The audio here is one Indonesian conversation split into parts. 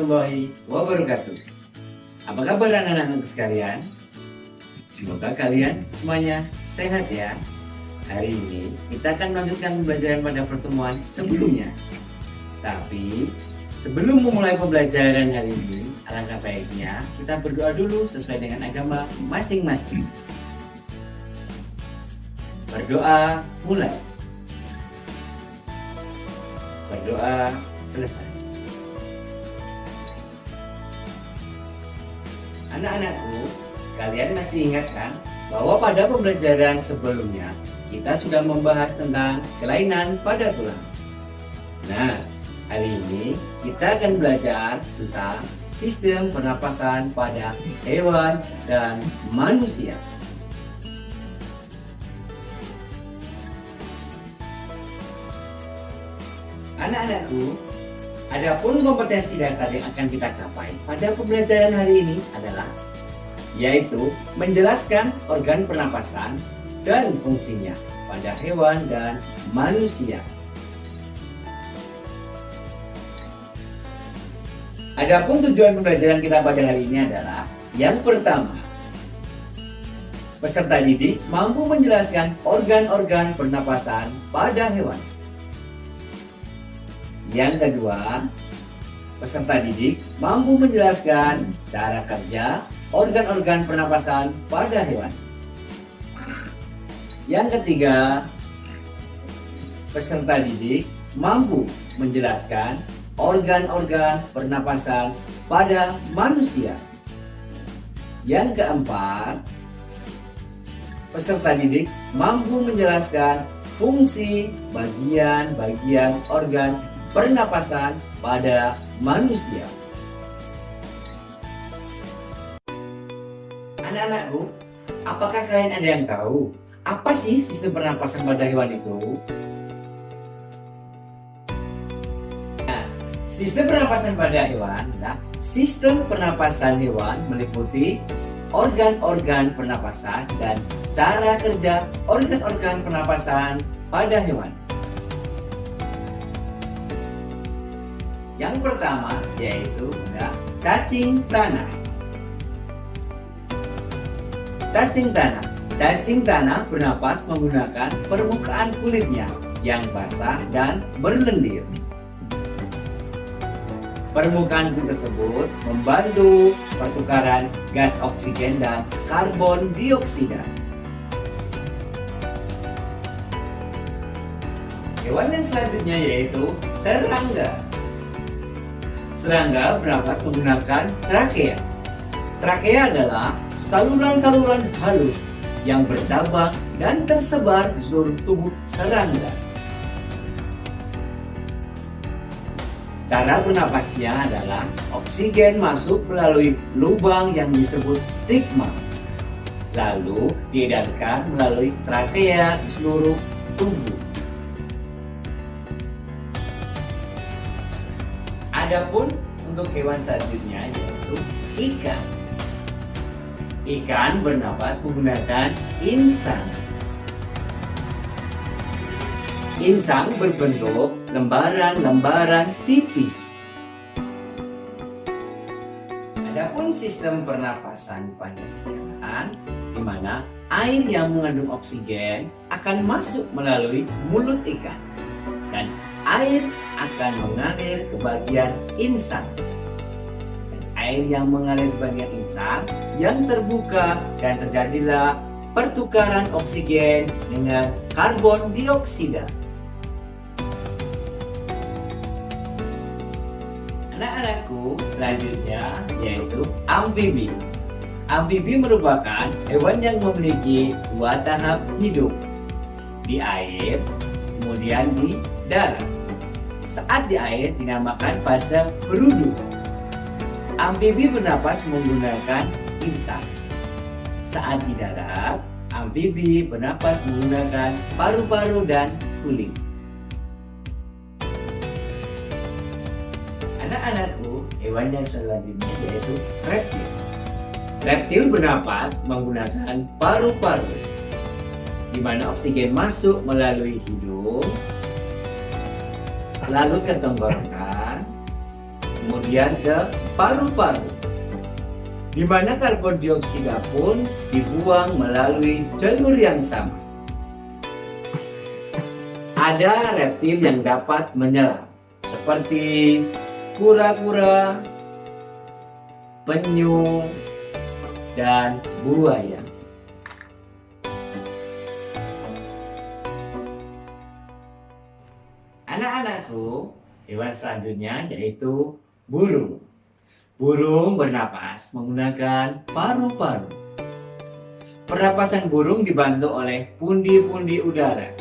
warahmatullahi wabarakatuh. Apa kabar anak-anak sekalian? Semoga kalian semuanya sehat ya. Hari ini kita akan melanjutkan pembelajaran pada pertemuan sebelumnya. Tapi sebelum memulai pembelajaran hari ini, alangkah baiknya kita berdoa dulu sesuai dengan agama masing-masing. Berdoa mulai. Berdoa selesai. Anak-anakku, kalian masih ingat kan bahwa pada pembelajaran sebelumnya kita sudah membahas tentang kelainan pada tulang. Nah, hari ini kita akan belajar tentang sistem pernapasan pada hewan dan manusia. Anak-anakku, adapun kompetensi dasar yang akan kita capai pada pembelajaran hari ini adalah yaitu menjelaskan organ pernapasan dan fungsinya pada hewan dan manusia. Adapun tujuan pembelajaran kita pada hari ini adalah yang pertama, peserta didik mampu menjelaskan organ-organ pernapasan pada hewan. Yang kedua, peserta didik mampu menjelaskan cara kerja organ-organ pernapasan pada hewan. Yang ketiga, peserta didik mampu menjelaskan organ-organ pernapasan pada manusia. Yang keempat, peserta didik mampu menjelaskan fungsi bagian-bagian organ pernapasan pada manusia. Anak-anakku, apakah kalian ada yang tahu apa sih sistem pernapasan pada hewan itu? Nah, sistem pernapasan pada hewan adalah sistem pernapasan hewan meliputi organ-organ pernapasan dan cara kerja organ-organ pernapasan pada hewan. Yang pertama yaitu cacing tanah. Cacing tanah. Cacing tanah bernapas menggunakan permukaan kulitnya yang basah dan berlendir. Permukaan kulit tersebut membantu pertukaran gas oksigen dan karbon dioksida. Hewan yang selanjutnya yaitu serangga. Serangga bernapas menggunakan trakea. Trakea adalah saluran-saluran halus yang bercabang dan tersebar di seluruh tubuh serangga. Cara bernapasnya adalah oksigen masuk melalui lubang yang disebut stigma, lalu diedarkan melalui trakea di seluruh tubuh. Adapun untuk hewan selanjutnya yaitu ikan. Ikan bernapas menggunakan insang. Insang berbentuk lembaran-lembaran tipis. Adapun sistem pernapasan pada ikan, di mana air yang mengandung oksigen akan masuk melalui mulut ikan dan air akan mengalir ke bagian insang. Dan air yang mengalir ke bagian insang yang terbuka dan terjadilah pertukaran oksigen dengan karbon dioksida. Anak-anakku, selanjutnya yaitu amfibi. Amfibi merupakan hewan yang memiliki dua tahap hidup, di air, kemudian di darat. Saat di air dinamakan fase berudu. Amfibi bernapas menggunakan insang. Saat di darat, amfibi bernapas menggunakan paru-paru dan kulit. Anak-anakku, hewan yang selanjutnya yaitu reptil. Reptil bernapas menggunakan paru-paru, di mana oksigen masuk melalui hidung, lalu ke tenggorokan, kemudian ke paru-paru, di mana karbon dioksida pun dibuang melalui jalur yang sama. Ada reptil yang dapat menyelam, seperti kura-kura, penyu, dan buaya. Anak-anakku, hewan selanjutnya yaitu burung. Burung bernapas menggunakan paru-paru. Pernapasan burung dibantu oleh pundi-pundi udara.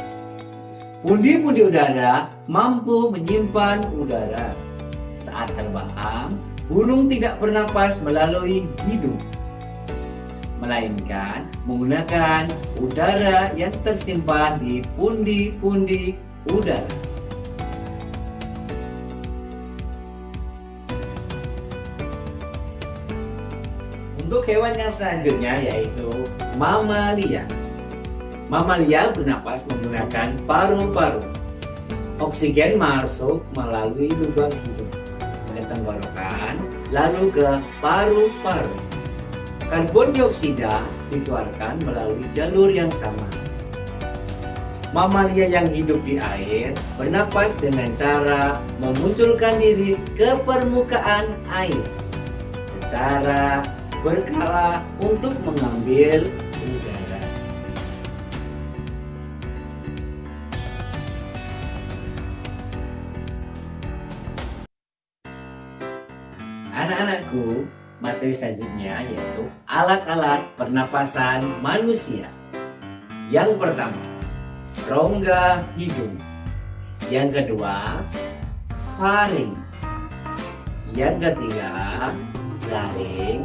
Pundi-pundi udara mampu menyimpan udara. Saat terbang, burung tidak bernapas melalui hidung, melainkan menggunakan udara yang tersimpan di pundi-pundi udara. Untuk hewan yang selanjutnya yaitu mamalia. Mamalia bernapas menggunakan paru-paru. Oksigen masuk melalui lubang hidung ke tenggorokan, lalu ke paru-paru. Karbon dioksida dikeluarkan melalui jalur yang sama. Mamalia yang hidup di air bernapas dengan cara memunculkan diri ke permukaan air secara berkala untuk mengambil udara. Anak-anakku, materi selanjutnya yaitu alat-alat pernapasan manusia. Yang pertama, rongga hidung. Yang kedua, faring. Yang ketiga, laring.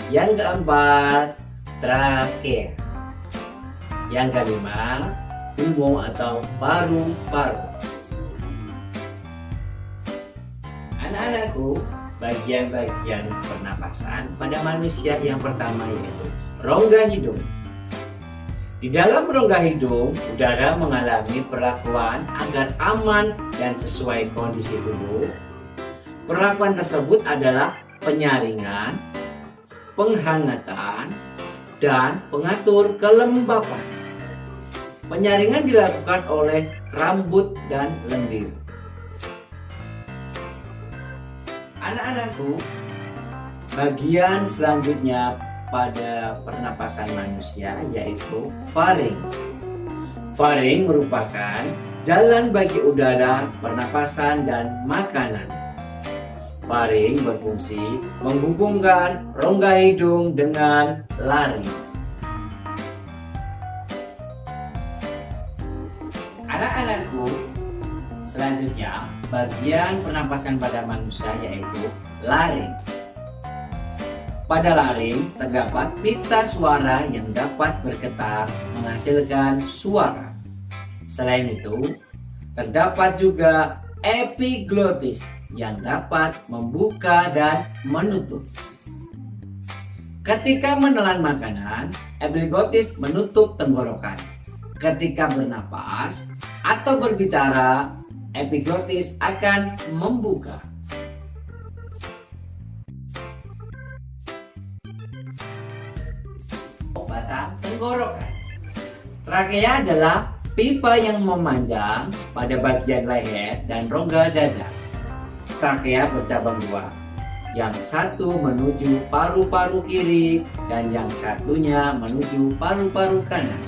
Yang keempat, trakea. Yang kelima, pulmo atau paru-paru. Anak-anakku, bagian-bagian pernapasan pada manusia yang pertama yaitu rongga hidung. Di dalam rongga hidung, udara mengalami perlakuan agar aman dan sesuai kondisi tubuh. Perlakuan tersebut adalah penyaringan, penghangatan, dan pengatur kelembapan. Penyaringan dilakukan oleh rambut dan lendir. Anak-anakku, bagian selanjutnya pada pernapasan manusia yaitu faring. Faring merupakan jalan bagi udara, pernapasan, dan makanan. Faring berfungsi menghubungkan rongga hidung dengan laring. Anak-anakku, selanjutnya bagian pernapasan pada manusia yaitu laring. Pada laring terdapat pita suara yang dapat bergetar menghasilkan suara. Selain itu, terdapat juga epiglotis yang dapat membuka dan menutup. Ketika menelan makanan, epiglotis menutup tenggorokan. Ketika bernapas atau berbicara, epiglotis akan membuka. Batang tenggorokan. Trakea adalah pipa yang memanjang pada bagian leher dan rongga dada. Trakea bercabang dua, yang satu menuju paru-paru kiri dan yang satunya menuju paru-paru kanan.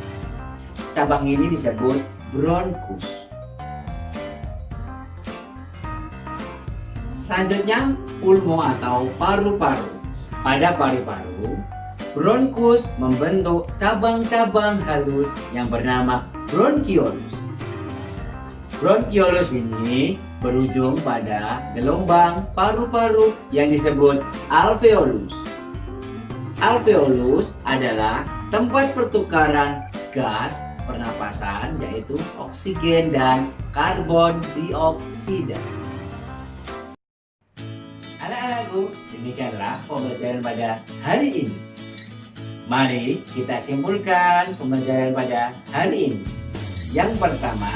Cabang ini disebut bronkus. Selanjutnya, pulmo atau paru-paru. Pada paru-paru, bronkus membentuk cabang-cabang halus yang bernama bronkiolus. Bronkiolus ini berujung pada gelombang paru-paru yang disebut alveolus. Alveolus adalah tempat pertukaran gas pernapasan yaitu oksigen dan karbon dioksida. Anak-anakku, demikianlah pembelajaran pada hari ini. Mari kita simpulkan pembelajaran pada hari ini. Yang pertama,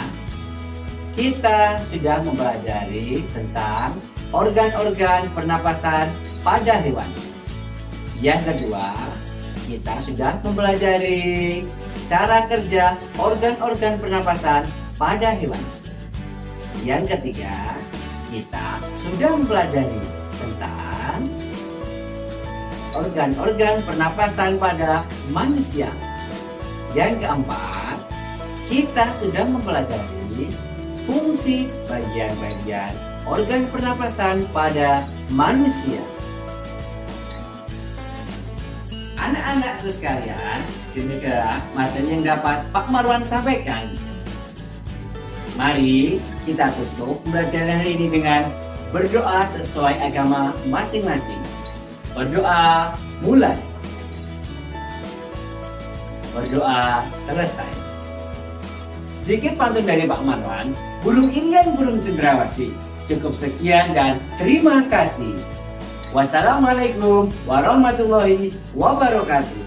kita sudah mempelajari tentang organ-organ pernapasan pada hewan. Yang kedua, kita sudah mempelajari cara kerja organ-organ pernapasan pada hewan. Yang ketiga, kita sudah mempelajari tentang organ-organ pernapasan pada manusia. Yang keempat, kita sudah mempelajari fungsi bagian-bagian organ pernapasan pada manusia. Anak-anakku sekalian, demikian materi yang dapat Pak Marwan sampaikan. Mari kita tutup pembelajaran hari ini dengan berdoa sesuai agama masing-masing. Berdoa mulai. Berdoa selesai. Sedikit pantun dari Pak Marwan, burung irian burung cendrawasih. Cukup sekian dan terima kasih. Wassalamualaikum warahmatullahi wabarakatuh.